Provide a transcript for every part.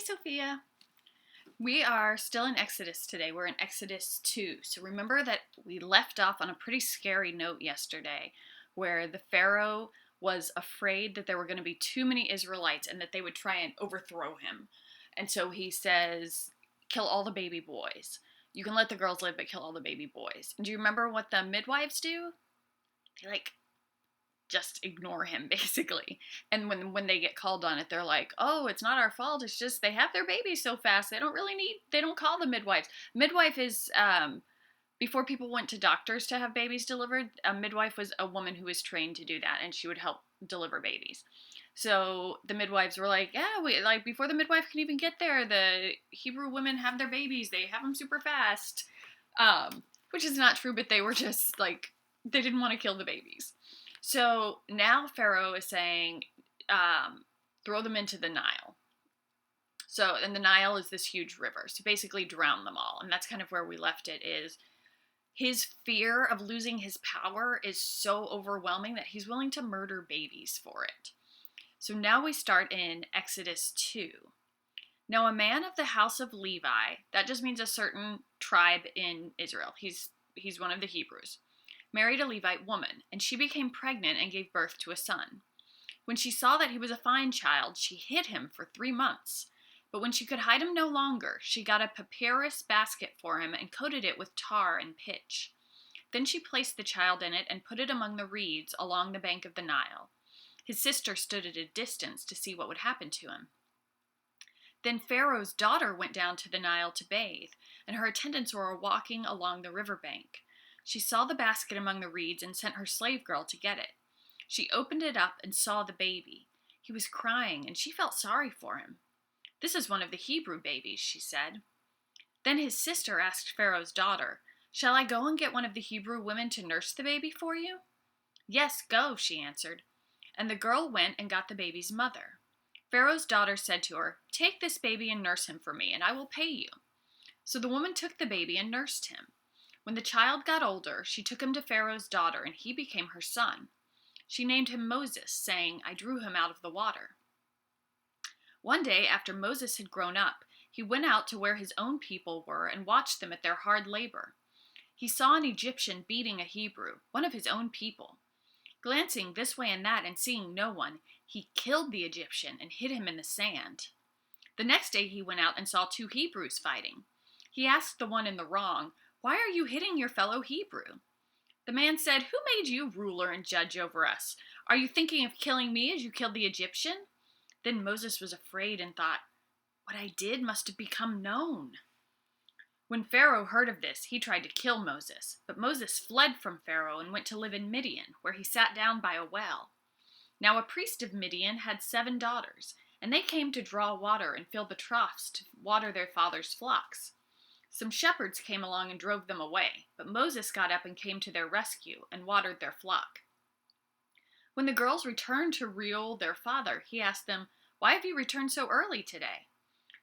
Sophia. We are still in Exodus today. We're in Exodus 2. So remember that we left off on a pretty scary note yesterday where the Pharaoh was afraid that there were going to be too many Israelites and that they would try and overthrow him. And so he says, kill all the baby boys. You can let the girls live, but kill all the baby boys. And do you remember what the midwives do? They just ignore him, basically. And when they get called on it, they're like, oh, it's not our fault. It's just they have their babies so fast. They don't call the midwives. Midwife is, before people went to doctors to have babies delivered, a midwife was a woman who was trained to do that, and she would help deliver babies. So the midwives were like, yeah, before the midwife can even get there, the Hebrew women have their babies. They have them super fast. Which is not true, but they were just they didn't want to kill the babies. So now Pharaoh is saying, throw them into the Nile. And the Nile is this huge river. So basically drown them all. And that's kind of where we left it, is his fear of losing his power is so overwhelming that he's willing to murder babies for it. So now we start in Exodus 2. Now a man of the house of Levi, that just means a certain tribe in Israel. He's one of the Hebrews. Married a Levite woman, and she became pregnant and gave birth to a son. When she saw that he was a fine child, she hid him for 3 months. But when she could hide him no longer, she got a papyrus basket for him and coated it with tar and pitch. Then she placed the child in it and put it among the reeds along the bank of the Nile. His sister stood at a distance to see what would happen to him. Then Pharaoh's daughter went down to the Nile to bathe, and her attendants were walking along the river bank. She saw the basket among the reeds and sent her slave girl to get it. She opened it up and saw the baby. He was crying, and she felt sorry for him. This is one of the Hebrew babies, she said. Then his sister asked Pharaoh's daughter, shall I go and get one of the Hebrew women to nurse the baby for you? Yes, go, she answered. And the girl went and got the baby's mother. Pharaoh's daughter said to her, take this baby and nurse him for me, and I will pay you. So the woman took the baby and nursed him. When the child got older, she took him to Pharaoh's daughter, and he became her son. She named him Moses, saying, I drew him out of the water. One day, after Moses had grown up, he went out to where his own people were and watched them at their hard labor. He saw an Egyptian beating a Hebrew, one of his own people. Glancing this way and that and seeing no one, he killed the Egyptian and hid him in the sand. The next day he went out and saw 2 Hebrews fighting. He asked the one in the wrong, why are you hitting your fellow Hebrew? The man said, who made you ruler and judge over us? Are you thinking of killing me as you killed the Egyptian? Then Moses was afraid and thought, what I did must have become known. When Pharaoh heard of this, he tried to kill Moses, but Moses fled from Pharaoh and went to live in Midian, where he sat down by a well. Now a priest of Midian had 7 daughters, and they came to draw water and fill the troughs to water their father's flocks. Some shepherds came along and drove them away, but Moses got up and came to their rescue and watered their flock. When the girls returned to Reuel, their father, he asked them, why have you returned so early today?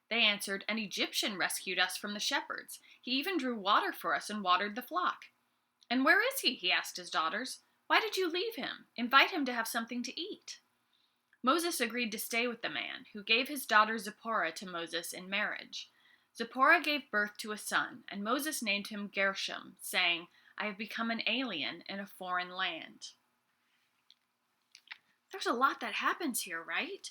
They answered, an Egyptian rescued us from the shepherds. He even drew water for us and watered the flock. And where is he? He asked his daughters. Why did you leave him? Invite him to have something to eat. Moses agreed to stay with the man, who gave his daughter Zipporah to Moses in marriage. Zipporah gave birth to a son, and Moses named him Gershom, saying, I have become an alien in a foreign land. There's a lot that happens here, right?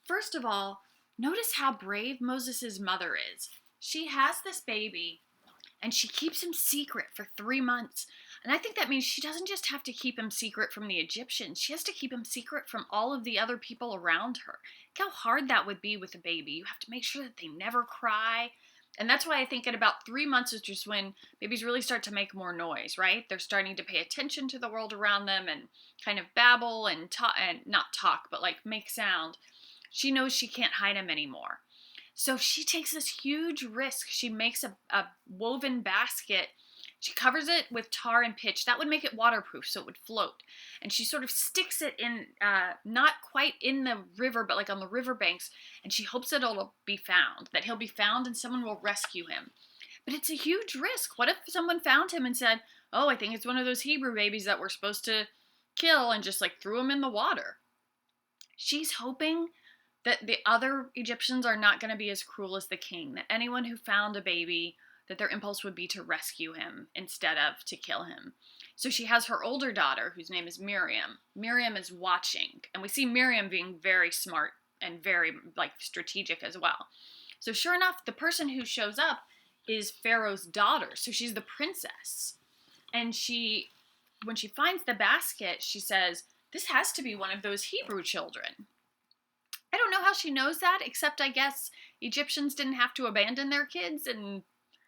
First of all, notice how brave Moses' mother is. She has this baby, and she keeps him secret for 3 months. And I think that means she doesn't just have to keep him secret from the Egyptians. She has to keep him secret from all of the other people around her. Look how hard that would be with a baby. You have to make sure that they never cry. And that's why I think at about 3 months is just when babies really start to make more noise, right? They're starting to pay attention to the world around them and kind of babble and talk, and not talk, but make sound. She knows she can't hide him anymore. So she takes this huge risk. She makes a woven basket. She covers it with tar and pitch. That would make it waterproof so it would float. And she sort of sticks it in, not quite in the river, but on the riverbanks. And she hopes that it'll be found, that he'll be found and someone will rescue him. But it's a huge risk. What if someone found him and said, oh, I think it's one of those Hebrew babies that we're supposed to kill, and just threw him in the water? She's hoping that the other Egyptians are not going to be as cruel as the king, that anyone who found a baby, that their impulse would be to rescue him instead of to kill him. So she has her older daughter, whose name is Miriam. Miriam is watching, and we see Miriam being very smart and very strategic as well. So sure enough, the person who shows up is Pharaoh's daughter. So she's the princess. And when she finds the basket, she says, "This has to be one of those Hebrew children." I don't know how she knows that, except I guess Egyptians didn't have to abandon their kids, and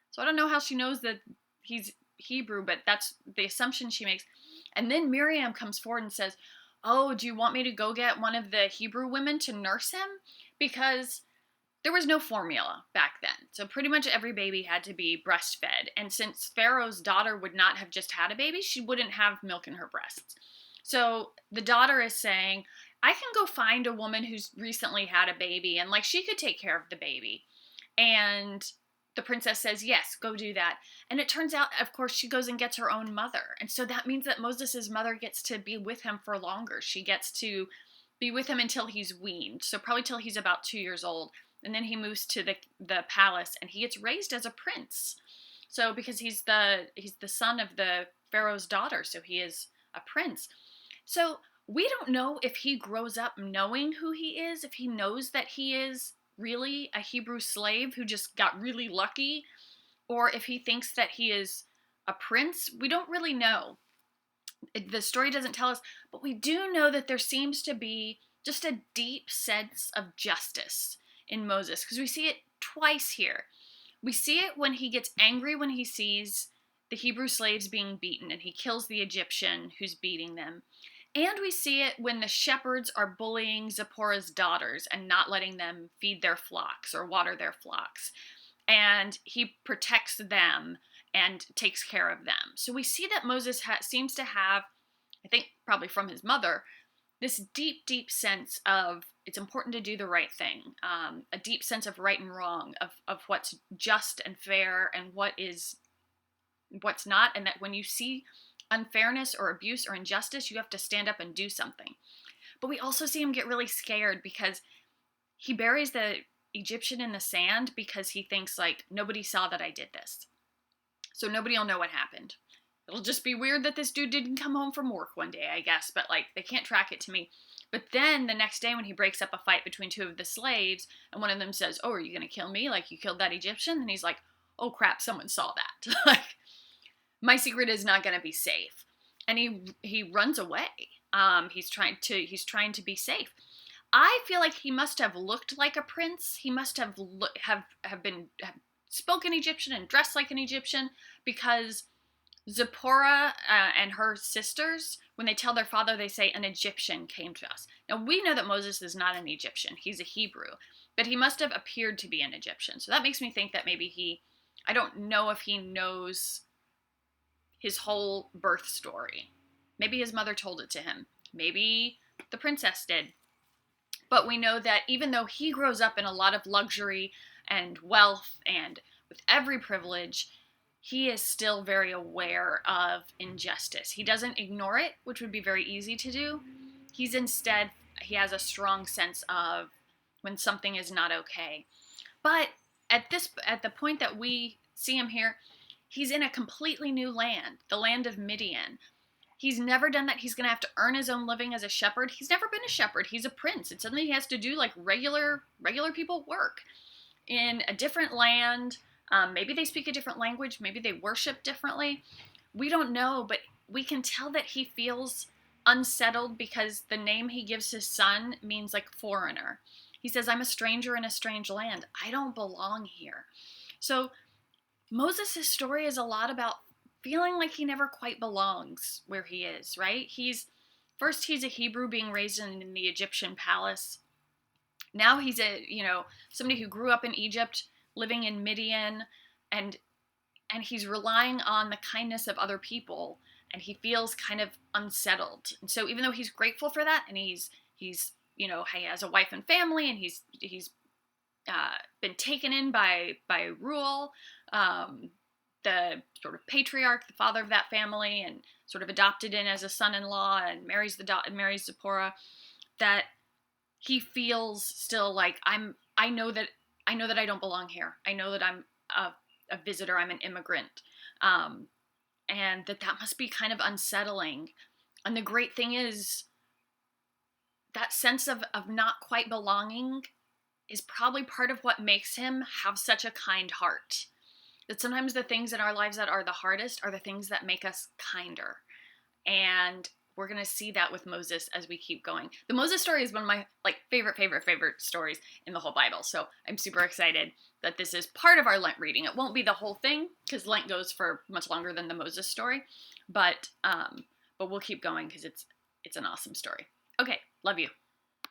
so I don't know how she knows that he's Hebrew, but that's the assumption she makes. And then Miriam comes forward and says, "Oh, do you want me to go get one of the Hebrew women to nurse him?" Because there was no formula back then. So pretty much every baby had to be breastfed. And since Pharaoh's daughter would not have just had a baby, she wouldn't have milk in her breasts. So the daughter is saying, "I can go find a woman who's recently had a baby, and she could take care of the baby." And the princess says, "Yes, go do that." And it turns out, of course, she goes and gets her own mother. And so that means that Moses' mother gets to be with him for longer. She gets to be with him until he's weaned. So probably till he's about 2 years old. And then he moves to the palace, and he gets raised as a prince. So because he's the son of the Pharaoh's daughter, so he is a prince. So we don't know if he grows up knowing who he is, if he knows that he is really a Hebrew slave who just got really lucky, or if he thinks that he is a prince. We don't really know. The story doesn't tell us, but we do know that there seems to be just a deep sense of justice in Moses, because we see it twice here. We see it when he gets angry when he sees the Hebrew slaves being beaten, and he kills the Egyptian who's beating them. And we see it when the shepherds are bullying Zipporah's daughters and not letting them feed their flocks or water their flocks. And he protects them and takes care of them. So we see that Moses seems to have, I think probably from his mother, this deep, deep sense of it's important to do the right thing, a deep sense of right and wrong, of what's just and fair and what's not, and that when you see unfairness or abuse or injustice, you have to stand up and do something. But we also see him get really scared because he buries the Egyptian in the sand because he thinks nobody saw that I did this. So nobody will know what happened. It'll just be weird that this dude didn't come home from work one day, I guess, but they can't track it to me. But then the next day when he breaks up a fight between two of the slaves, and one of them says, "Oh, are you going to kill me like you killed that Egyptian?" And he's like, "Oh crap, someone saw that." My secret is not going to be safe. And he runs away. He's trying to be safe. I feel like he must have looked like a prince. He must have spoken Egyptian and dressed like an Egyptian, because Zipporah and her sisters, when they tell their father, they say, "An Egyptian came to us." Now, we know that Moses is not an Egyptian. He's a Hebrew. But he must have appeared to be an Egyptian. So that makes me think that maybe I don't know if he knows his whole birth story. Maybe his mother told it to him. Maybe the princess did. But we know that even though he grows up in a lot of luxury and wealth and with every privilege, he is still very aware of injustice. He doesn't ignore it, which would be very easy to do. He has a strong sense of when something is not okay. But at the point that we see him here, he's in a completely new land, the land of Midian. He's never done that. He's going to have to earn his own living as a shepherd. He's never been a shepherd. He's a prince. It's something he has to do regular people work in a different land. Maybe they speak a different language. Maybe they worship differently. We don't know, but we can tell that he feels unsettled because the name he gives his son means foreigner. He says, "I'm a stranger in a strange land. I don't belong here." So Moses' story is a lot about feeling like he never quite belongs where he is, right? He's a Hebrew being raised in the Egyptian palace. Now he's somebody who grew up in Egypt, living in Midian, and he's relying on the kindness of other people, and he feels kind of unsettled. And so even though he's grateful for that, and he has a wife and family, and he's been taken in by rule, the sort of patriarch, the father of that family, and sort of adopted in as a son-in-law, and marries Zipporah, that he feels still like I know that I don't belong here. I know that I'm a visitor, I'm an immigrant. And that must be kind of unsettling. And the great thing is that sense of not quite belonging is probably part of what makes him have such a kind heart. That sometimes the things in our lives that are the hardest are the things that make us kinder. And we're going to see that with Moses as we keep going. The Moses story is one of my favorite stories in the whole Bible. So I'm super excited that this is part of our Lent reading. It won't be the whole thing because Lent goes for much longer than the Moses story, but we'll keep going because it's an awesome story. Okay, love you.